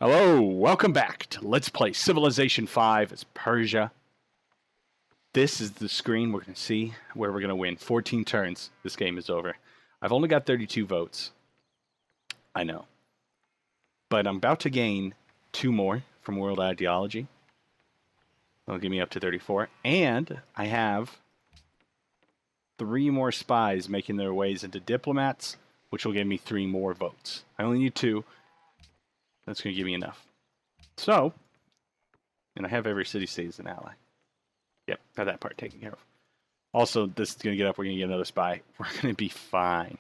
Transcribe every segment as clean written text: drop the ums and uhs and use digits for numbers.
Hello, welcome back to Let's Play Civilization 5 as Persia. This is the screen we're going to see where we're going to win. 14 turns, this game is over. I've only got 32 votes. I know. But I'm about to gain 2 more from World Ideology. That'll give me up to 34. And I have 3 more spies making their ways into diplomats, which will give me 3 more votes. I only need 2. That's going to give me enough. So, and I have every city-state as an ally. Yep, got that part taken care of. Also, this is going to get up. We're going to get another spy. We're going to be fine.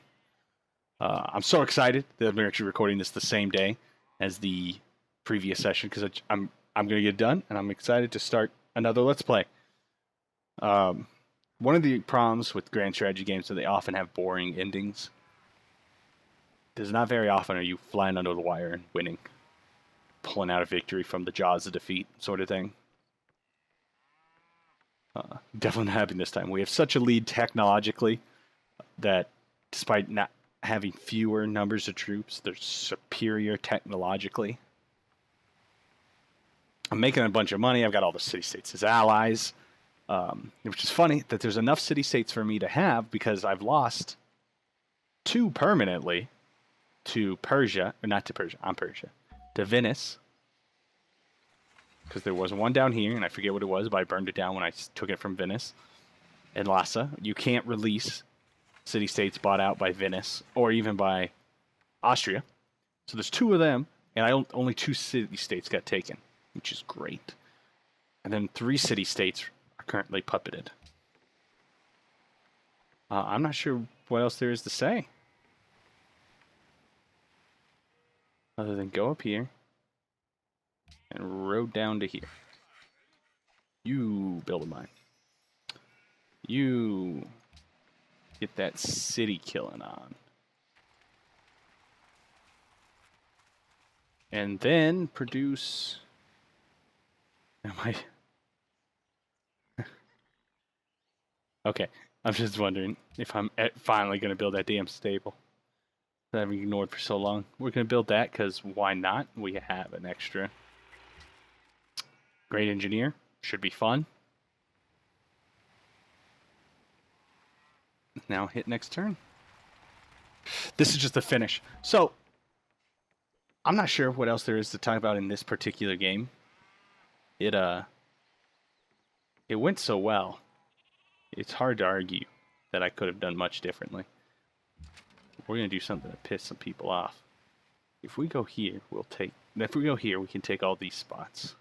I'm so excited that I'm actually recording this the same day as the previous session because I'm going to get done, and I'm excited to start another Let's Play. One of the problems with grand strategy games is that they often have boring endings. There's not very often are you flying under the wire and winning, pulling out a victory from the jaws of defeat sort of thing. Definitely not happening this time. We have such a lead technologically that despite not having fewer numbers of troops, they're superior technologically. I'm making a bunch of money. I've got all the city-states as allies, which is funny that there's enough city-states for me to have because I've lost 2 permanently to Persia, or not to Persia, I'm Persia, to Venice, because there was one down here, and I forget what it was, but I burned it down when I took it from Venice. And Lhasa, you can't release city-states bought out by Venice, or even by Austria. So there's 2 of them, and only 2 city-states got taken, which is great. And then 3 city-states are currently puppeted. I'm not sure what else there is to say. Other than go up here and road down to here. You build a mine. You get that city killing on. And then produce... Am I... Okay, I'm just wondering if I'm finally going to build that damn stable that I've ignored for so long. We're going to build that because why not? We have an extra. Great engineer. Should be fun. Now hit next turn. This is just the finish. So, I'm not sure what else there is to talk about in this particular game. It went so well. It's hard to argue that I could have done much differently. We're going to do something to piss some people off. If we go here, if we go here, we can take all these spots.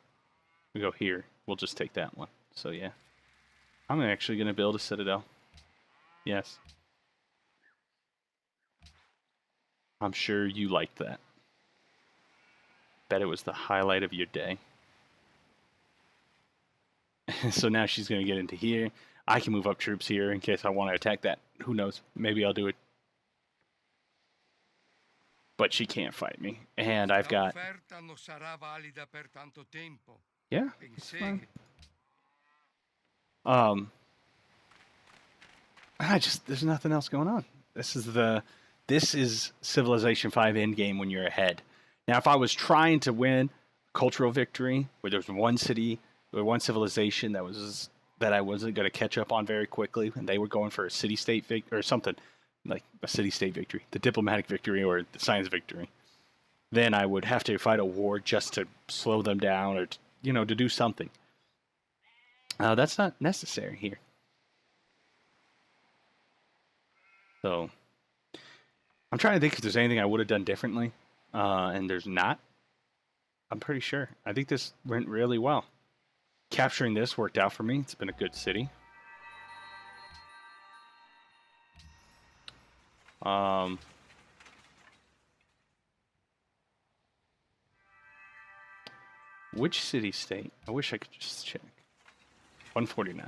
If we go here, we'll just take that one. So yeah. I'm actually going to build a citadel. Yes. I'm sure you liked that. Bet it was the highlight of your day. So now she's going to get into here. I can move up troops here in case I want to attack that. Who knows? Maybe I'll do it. But she can't fight me. And I've got... Yeah, it's fine. There's nothing else going on. This is Civilization 5 endgame when you're ahead. Now, if I was trying to win a cultural victory, where there's one city or one civilization that I wasn't going to catch up on very quickly, and they were going for a city-state victory or something, like a city-state victory, the diplomatic victory or the science victory, then I would have to fight a war just to slow them down or, to do something. That's not necessary here. So, I'm trying to think if there's anything I would have done differently, and there's not. I'm pretty sure. I think this went really well. Capturing this worked out for me. It's been a good city. Which city-state? I wish I could just check. 149.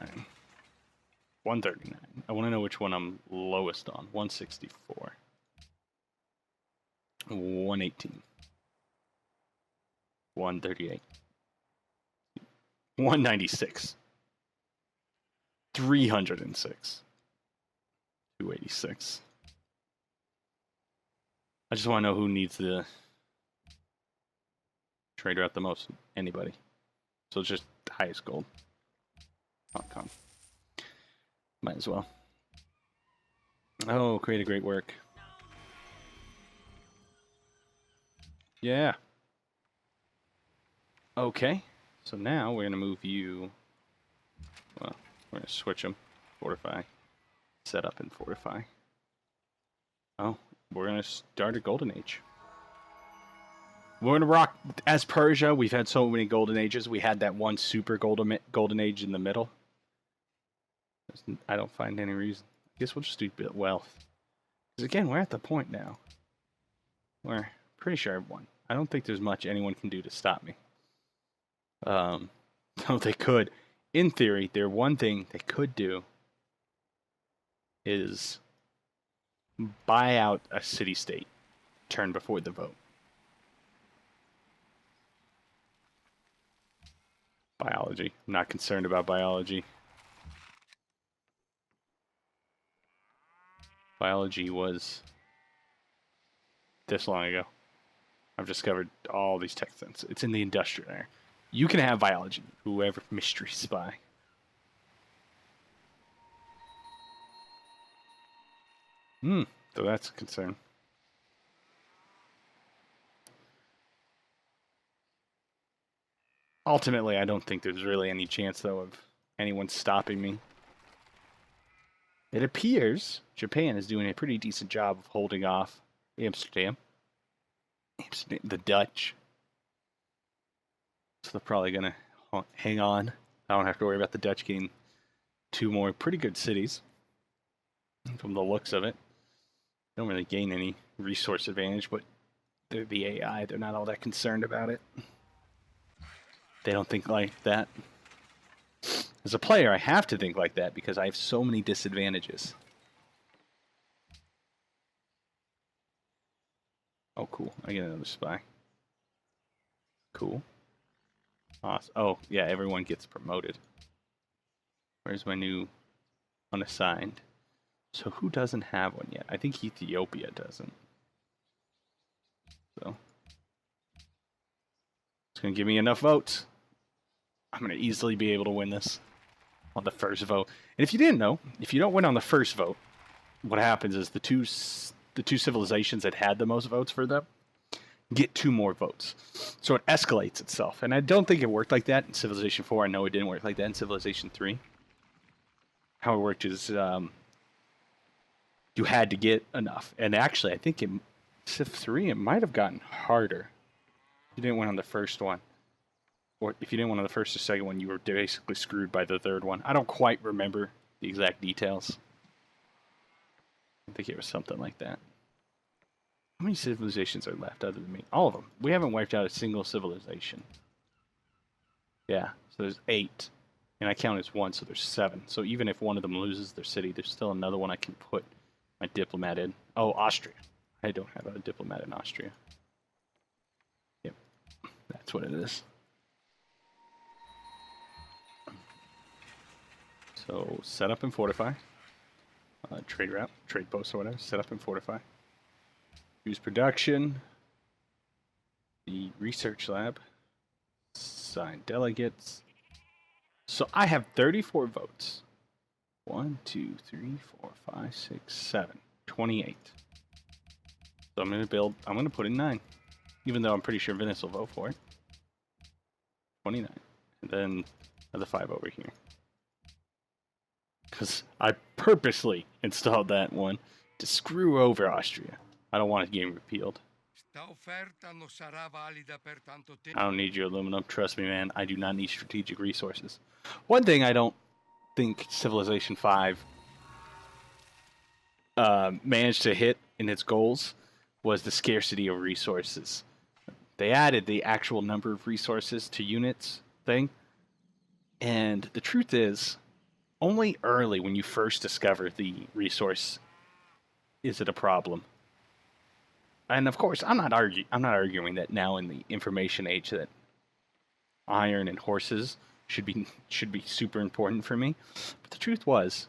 139. I want to know which one I'm lowest on. 164. 118. 138. 196. 306. 286. I just want to know who needs the trader out the most. Anybody. So it's just highest gold. Hong Kong. Might as well. Oh, create a great work. Yeah. Okay. So now we're going to move you. Well, we're going to switch them. Fortify. Set up and fortify. Oh, we're going to start a golden age. We're going to rock. As Persia, we've had so many golden ages. We had that one super golden age in the middle. I don't find any reason. I guess we'll just do wealth. Because again, we're at the point now. We're pretty sure I've won. I don't think there's much anyone can do to stop me. No, they could. In theory, their one thing they could do is buy out a city-state turn before the vote. Biology. I'm not concerned about biology. Biology was this long ago. I've discovered all these tech things. It's in the industrial area. You can have biology, whoever mystery spy. So that's a concern. Ultimately, I don't think there's really any chance, though, of anyone stopping me. It appears Japan is doing a pretty decent job of holding off Amsterdam. The Dutch. So they're probably going to hang on. I don't have to worry about the Dutch getting 2 more pretty good cities. From the looks of it. They don't really gain any resource advantage, but they're the AI. They're not all that concerned about it. They don't think like that. As a player, I have to think like that because I have so many disadvantages. Oh, cool. I get another spy. Cool. Awesome. Oh, yeah, everyone gets promoted. Where's my new unassigned? So who doesn't have one yet? I think Ethiopia doesn't. So it's going to give me enough votes. I'm going to easily be able to win this on the first vote. And if you didn't know, if you don't win on the first vote, what happens is the two civilizations that had the most votes for them get 2 more votes. So it escalates itself. And I don't think it worked like that in Civilization 4. I know it didn't work like that in Civilization 3. How it worked is you had to get enough. And actually, I think in Civ 3, it might have gotten harder. You didn't win on the first one. Or if you didn't win on the first or second one, you were basically screwed by the third one. I don't quite remember the exact details. I think it was something like that. How many civilizations are left other than me? All of them. We haven't wiped out a single civilization. Yeah, so there's 8. And I count as 1, so there's 7. So even if one of them loses their city, there's still another one I can put my diplomat in. Oh, Austria. I don't have a diplomat in Austria. Yep, that's what it is. So set up and fortify. Trade route, trade post or whatever. Set up and fortify. Use production. The research lab. Sign delegates. So I have 34 votes. 1, 2, 3, 4, 5, 6, 7. 28. So I'm going to put in 9. Even though I'm pretty sure Venice will vote for it. 29. And then another 5 over here. Because I purposely installed that one to screw over Austria. I don't want a game repealed. I don't need your aluminum. Trust me, man. I do not need strategic resources. One thing I don't think Civilization 5 managed to hit in its goals was the scarcity of resources. They added the actual number of resources to units thing. And the truth is, only early when you first discover the resource is it a problem. And of course, I'm not arguing that now in the information age that iron and horses should be super important for me. But the truth was,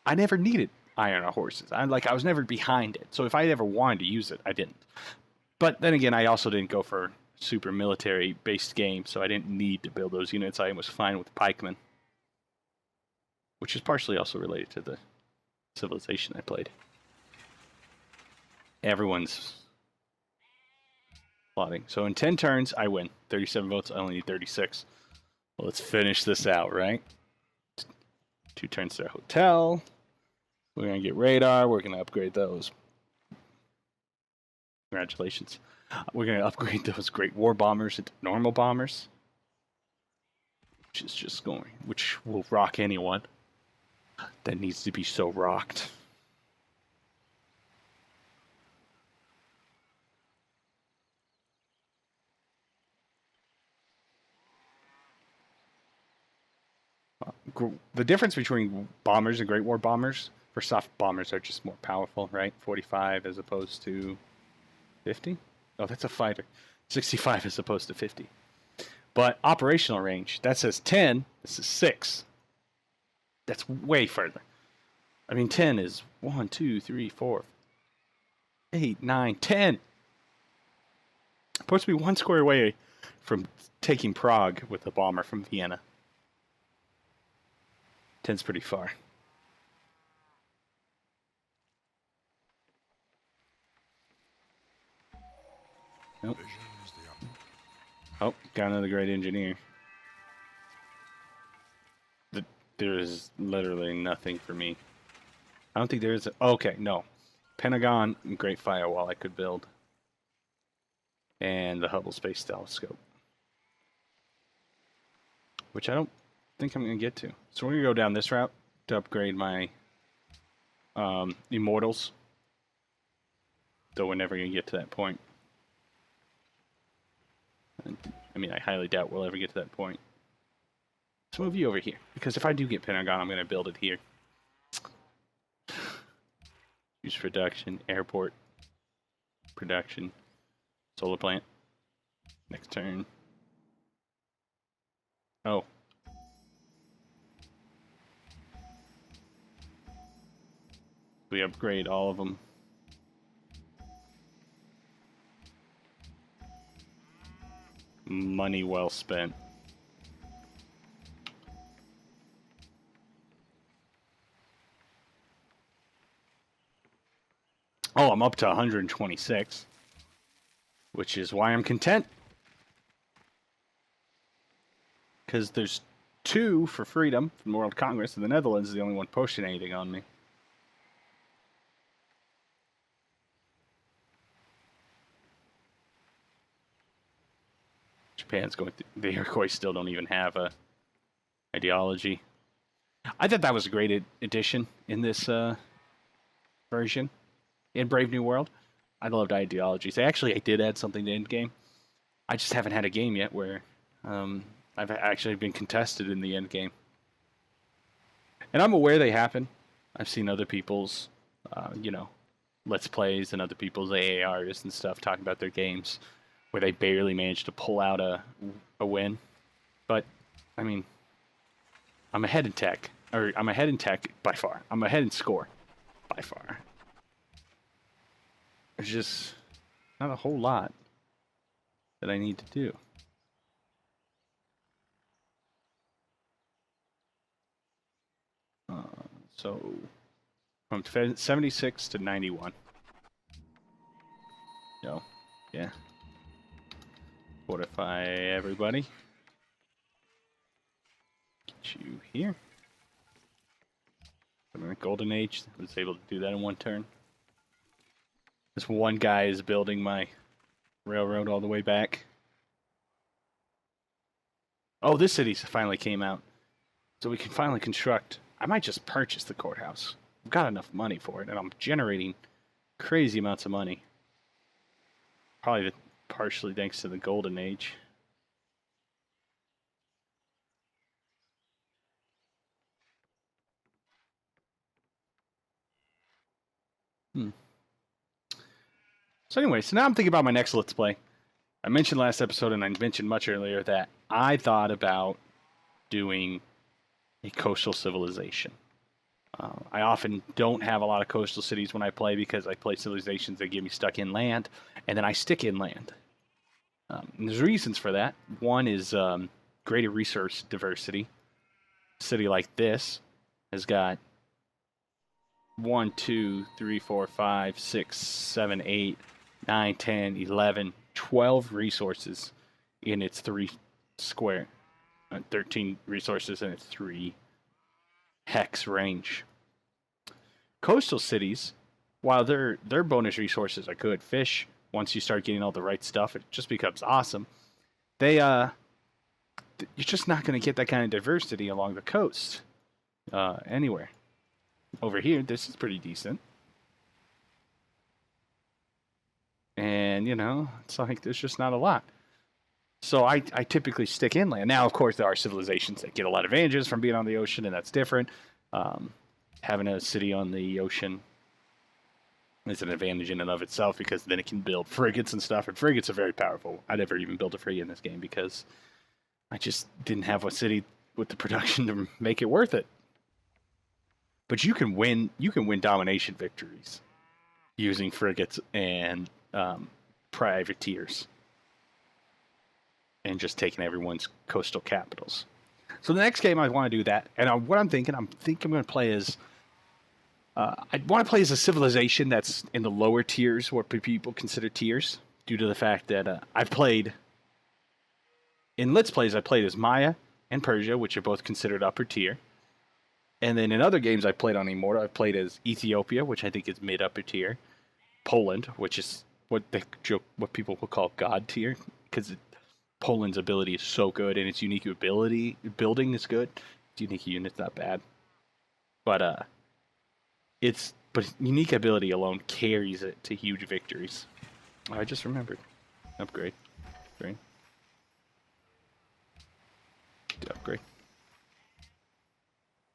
I never needed iron or horses. I was never behind it. So if I ever wanted to use it, I didn't. But then again, I also didn't go for super military-based game, so I didn't need to build those units. I was fine with pikemen, which is partially also related to the civilization I played. Everyone's plotting. So in 10 turns, I win. 37 votes, I only need 36. Well, let's finish this out, right? 2 turns to our hotel. We're going to get radar. We're going to upgrade those. Congratulations. We're going to upgrade those great war bombers into normal bombers. Which will rock anyone that needs to be so rocked. The difference between bombers and Great War bombers, first off, bombers are just more powerful, right? 45 as opposed to 50? Oh, that's a fighter. 65 as opposed to 50. But operational range, that says 10, this is 6. That's way further. I mean, 10 is 1, 2, 3, 4, 8, 9, 10. Supposed to be 1 square away from taking Prague with a bomber from Vienna. 10's pretty far. Nope. Oh, got another great engineer. There is literally nothing for me. I don't think there is a... Okay, no. Pentagon and Great Firewall I could build. And the Hubble Space Telescope. Which I don't think I'm going to get to. So we're going to go down this route to upgrade my Immortals. Though we're never going to get to that point. I mean, I highly doubt we'll ever get to that point. Let's move you over here. Because if I do get Pentagon, I'm going to build it here. Use production, airport, production, solar plant. Next turn. Oh. We upgrade all of them. Money well spent. Oh, I'm up to 126, which is why I'm content. Because there's 2 for freedom from the World Congress, and the Netherlands is the only one pushing anything on me. Japan's going through... The Iroquois still don't even have a ideology. I thought that was a great addition in this version. In Brave New World, I loved ideologies. I did add something to endgame. I just haven't had a game yet where I've actually been contested in the endgame. And I'm aware they happen. I've seen other people's, Let's Plays and other people's AARs and stuff talking about their games where they barely managed to pull out a win. But, I mean, I'm ahead in tech. Or, I'm ahead in tech by far. I'm ahead in score by far. There's just not a whole lot that I need to do. So, from 76 to 91. So, yeah. Fortify everybody. Get you here. I'm in the Golden Age. I was able to do that in 1 turn. This one guy is building my railroad all the way back. Oh, this city finally came out. So we can finally construct. I might just purchase the courthouse. I've got enough money for it, and I'm generating crazy amounts of money. Probably partially thanks to the Golden Age. So anyway, so now I'm thinking about my next Let's Play. I mentioned last episode, and I mentioned much earlier, that I thought about doing a coastal civilization. I often don't have a lot of coastal cities when I play because I play civilizations that get me stuck inland, and then I stick inland. And there's reasons for that. One is greater resource diversity. A city like this has got 1, 2, 3, 4, 5, 6, 7, 8, 9, 10, 11, 12 resources in its 3 square, 13 resources in its 3 hex range. Coastal cities, while their bonus resources are good, fish, once you start getting all the right stuff, it just becomes awesome. They you're just not going to get that kind of diversity along the coast anywhere. Over here, this is pretty decent. And, you know, it's like there's just not a lot. So I typically stick inland. Now, of course, there are civilizations that get a lot of advantages from being on the ocean, and that's different. Having a city on the ocean is an advantage in and of itself because then it can build frigates and stuff, and frigates are very powerful. I never even built a frigate in this game because I just didn't have a city with the production to make it worth it. But you can win domination victories using frigates and privateers and just taking everyone's coastal capitals. So the next game I want to do that, and what I'm thinking I'm going to play is I want to play as a civilization that's in the lower tiers, what people consider tiers, due to the fact that I've played in Let's Plays. I played as Maya and Persia, which are both considered upper tier. And then in other games I played on Immortal, I've played as Ethiopia, which I think is mid-upper tier. Poland, which is what people will call God tier, because Poland's ability is so good, and its unique ability building is good. Its unique unit's not bad, but unique ability alone carries it to huge victories. I just remembered. Upgrade. Great. Upgrade.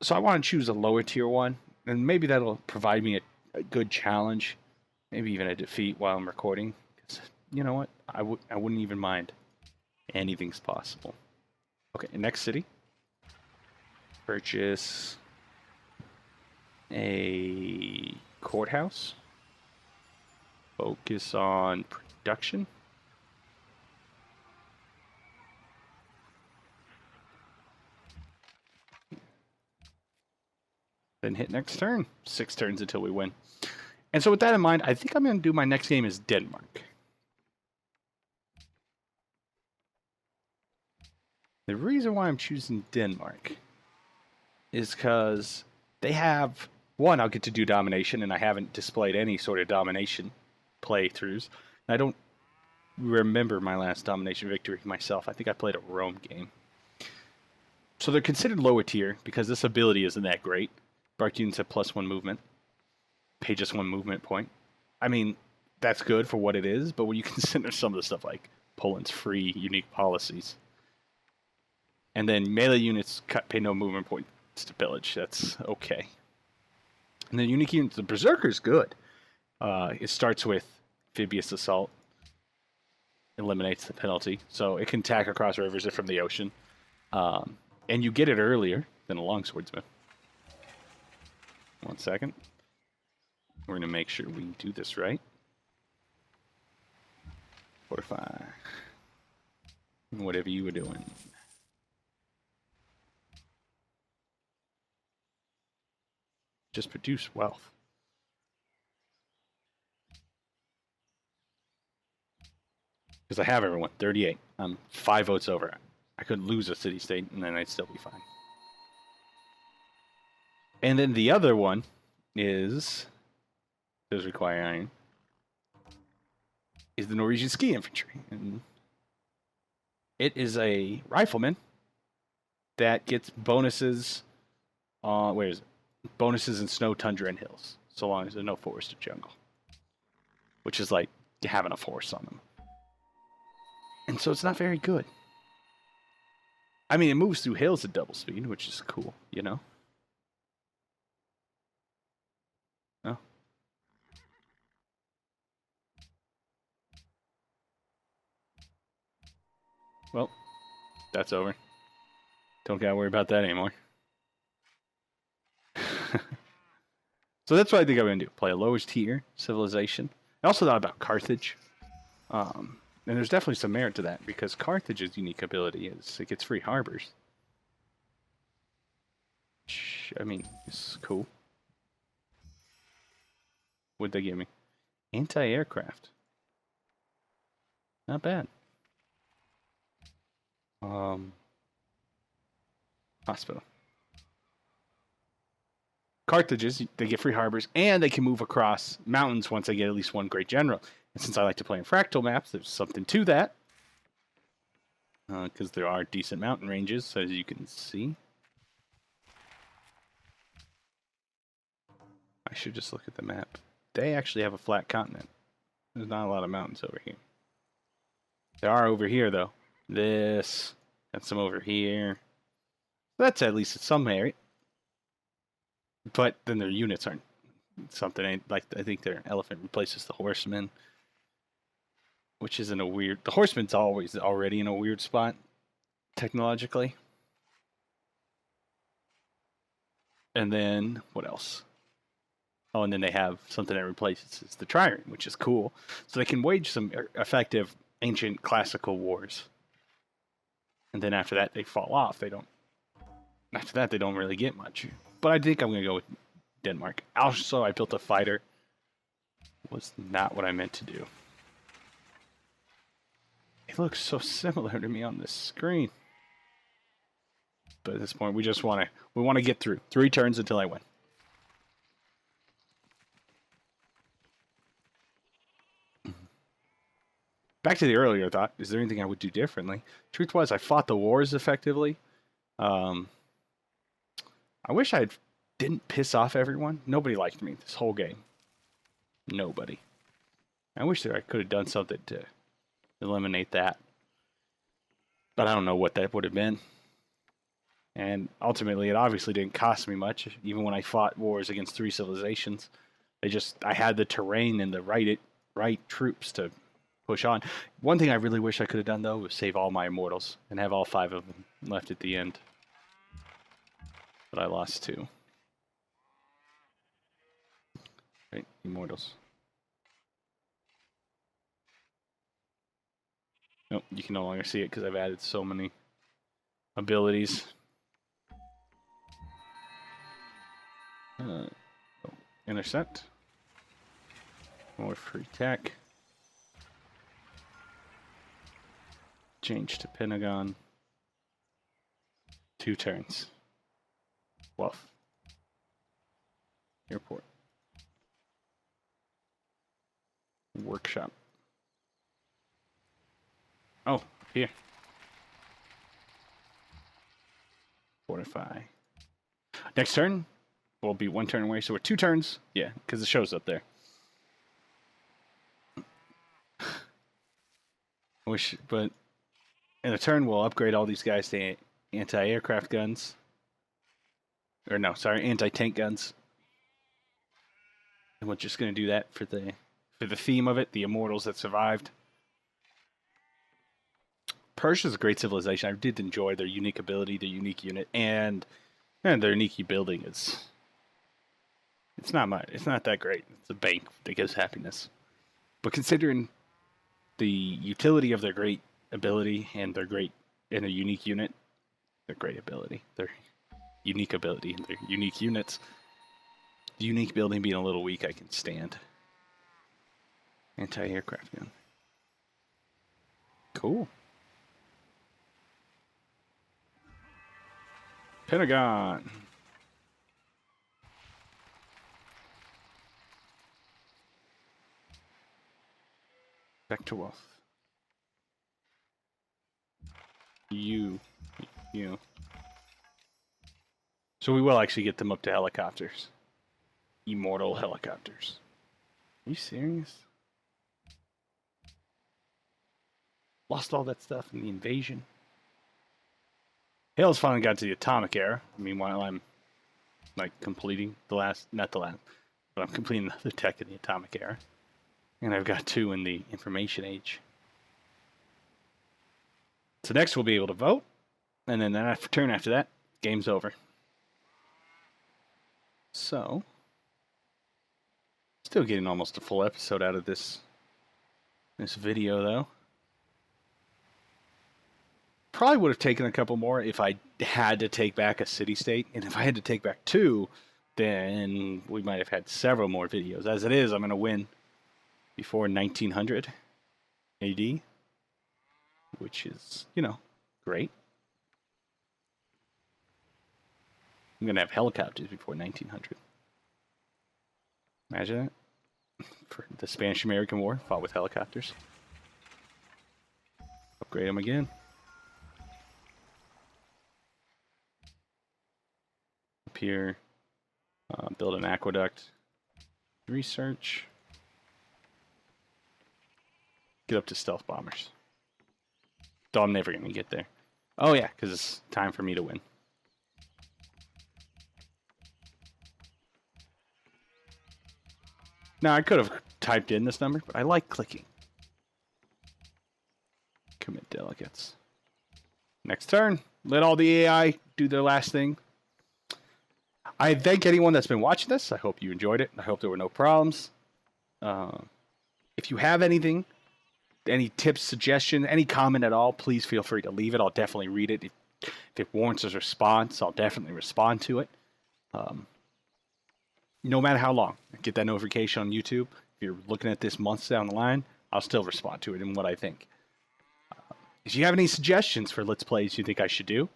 So I want to choose a lower tier one, and maybe that'll provide me a good challenge, maybe even a defeat while I'm recording. Because you know what, I wouldn't even mind. Anything's possible. Okay, next city. Purchase a courthouse. Focus on production. Then hit next turn. 6 turns until we win. And so with that in mind, I think I'm going to do my next game as Denmark. The reason why I'm choosing Denmark is because they have, one, I'll get to do domination, and I haven't displayed any sort of domination playthroughs. I don't remember my last domination victory myself. I think I played a Rome game. So they're considered lower tier because this ability isn't that great. Bark units have +1 movement. Pay just 1 movement point. I mean, that's good for what it is, but when you consider some of the stuff like Poland's free unique policies, and then melee units pay no movement points to pillage, that's okay. And then unique units, the Berserker's good. It starts with Amphibious Assault. Eliminates the penalty, so it can attack across rivers or from the ocean. And you get it earlier than a Longswordsman. 1 second. We're going to make sure we do this right. Fortify. Whatever you were doing. Just produce wealth. Because I have everyone. 38. I'm 5 votes over. I could lose a city-state, and then I'd still be fine. And then the other one is, does require iron, is the Norwegian Ski Infantry. And it is a rifleman that gets bonuses on, where is it? Bonuses in snow, tundra, and hills, so long as there's no forest or jungle. Which is like having a force on them. And so it's not very good. I mean, it moves through hills at double speed, which is cool, you know? Oh. Well, that's over. Don't gotta worry about that anymore. So that's what I think I'm going to do. Play a lowest tier civilization. I also thought about Carthage. And there's definitely some merit to that, because Carthage's unique ability is it gets free harbors. Which, I mean, it's cool. What'd they give me? Anti-aircraft. Not bad. Hospital. Carthages, they get free harbors, and they can move across mountains once they get at least one great general. And since I like to play in Fractal maps, there's something to that. Because there are decent mountain ranges, as you can see. I should just look at the map. They actually have a flat continent. There's not a lot of mountains over here. There are over here, though. This. Got some over here. That's at least some merit. But then their units aren't something like, I think their elephant replaces the horseman, which is in a weird. The horseman's always already in a weird spot technologically. And then what else? Oh, and then they have something that replaces the trireme, which is cool. So they can wage some effective ancient classical wars. And then after that, they fall off. They don't. After that, they don't really get much. But I think I'm going to go with Denmark. Also, I built a fighter. Was not what I meant to do. It looks so similar to me on this screen. But at this point, we just want to get through 3 turns until I win. Back to the earlier thought, is there anything I would do differently? Truth was, I fought the wars effectively. I wish I didn't piss off everyone. Nobody liked me this whole game. Nobody. I wish that I could have done something to eliminate that. But I don't know what that would have been. And ultimately, it obviously didn't cost me much, even when I fought wars against 3 civilizations. I had the terrain and the right troops to push on. One thing I really wish I could have done, though, was save all my Immortals and have all 5 of them left at the end. But I lost 2. Right, Immortals. Nope, you can no longer see it because I've added so many abilities. Intercept. More free tech. Change to Pentagon. 2 turns. Wolf. Airport. Workshop. Oh, here. Fortify. Next turn will be 1 turn away, so we're 2 turns. Yeah, because it shows up there. But in a turn, we'll upgrade all these guys to anti-aircraft guns. Or no, sorry, anti-tank guns. And we're just going to do that for the theme of it, the Immortals that survived. Persia's a great civilization. I did enjoy their unique ability, their unique unit, and their unique building is. It's not much. It's not that great. It's a bank that gives happiness. But considering the utility of their great ability and their unique unit, their great ability, their unique ability, and their unique units, the unique building being a little weak, I can stand. Anti-aircraft gun. Cool. Pentagon. Back to wealth. You. So we will actually get them up to helicopters. Immortal helicopters. Are you serious? Lost all that stuff in the invasion. Hale's finally got to the atomic era. Meanwhile, I'm completing not the last, but I'm completing the tech in the atomic era. And I've got 2 in the information age. So next we'll be able to vote. And then turn after that, game's over. So, still getting almost a full episode out of this video though. Probably would have taken a couple more if I had to take back a city-state. And if I had to take back 2, then we might have had several more videos. As it is, I'm going to win before 1900 AD, which is, you know, great. I'm going to have helicopters before 1900. Imagine that. For the Spanish-American War, fought with helicopters. Upgrade them again. Up here, build an aqueduct. Research. Get up to stealth bombers. Though I'm never going to get there. Oh yeah, because it's time for me to win. Now, I could have typed in this number, but I like clicking. Commit delegates. Next turn. Let all the AI do their last thing. I thank anyone that's been watching this. I hope you enjoyed it. I hope there were no problems. If you have anything, any tips, suggestion, any comment at all, please feel free to leave it. I'll definitely read it. If it warrants a response, I'll definitely respond to it. No matter how long. Get that notification on YouTube. If you're looking at this months down the line, I'll still respond to it and what I think. If you have any suggestions for Let's Plays you think I should do,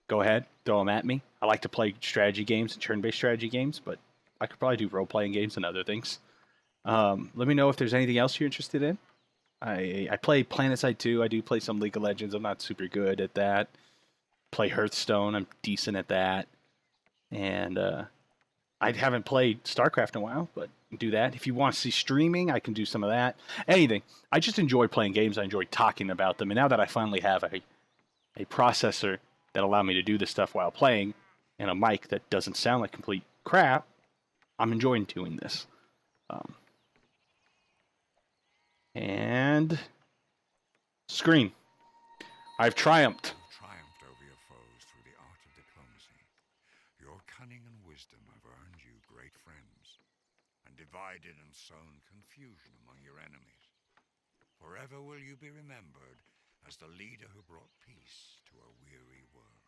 go ahead, throw them at me. I like to play strategy games and turn-based strategy games, but I could probably do role-playing games and other things. Let me know if there's anything else you're interested in. I play PlanetSide 2. I do play some League of Legends. I'm not super good at that. Play Hearthstone. I'm decent at that. And I haven't played StarCraft in a while, but do that. If you want to see streaming, I can do some of that. Anything. I just enjoy playing games. I enjoy talking about them. And now that I finally have a processor that allow me to do this stuff while playing and a mic that doesn't sound like complete crap, I'm enjoying doing this. And screen. I've triumphed. Triumphed over your foes through the art of diplomacy. Your cunning and wisdom have earned you great friends, and divided and sown confusion among your enemies. Forever will you be remembered as the leader who brought peace to a weary world.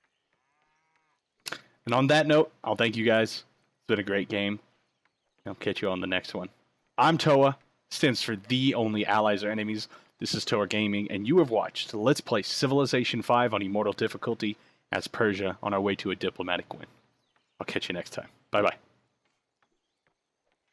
And on that note, I'll thank you guys. It's been a great game. I'll catch you on the next one. I'm Toa. Stands for The Only Allies Are Enemies. This is Toa Gaming, and you have watched Let's Play Civilization 5 on Immortal difficulty as Persia on our way to a diplomatic win. I'll catch you next time. Bye-bye.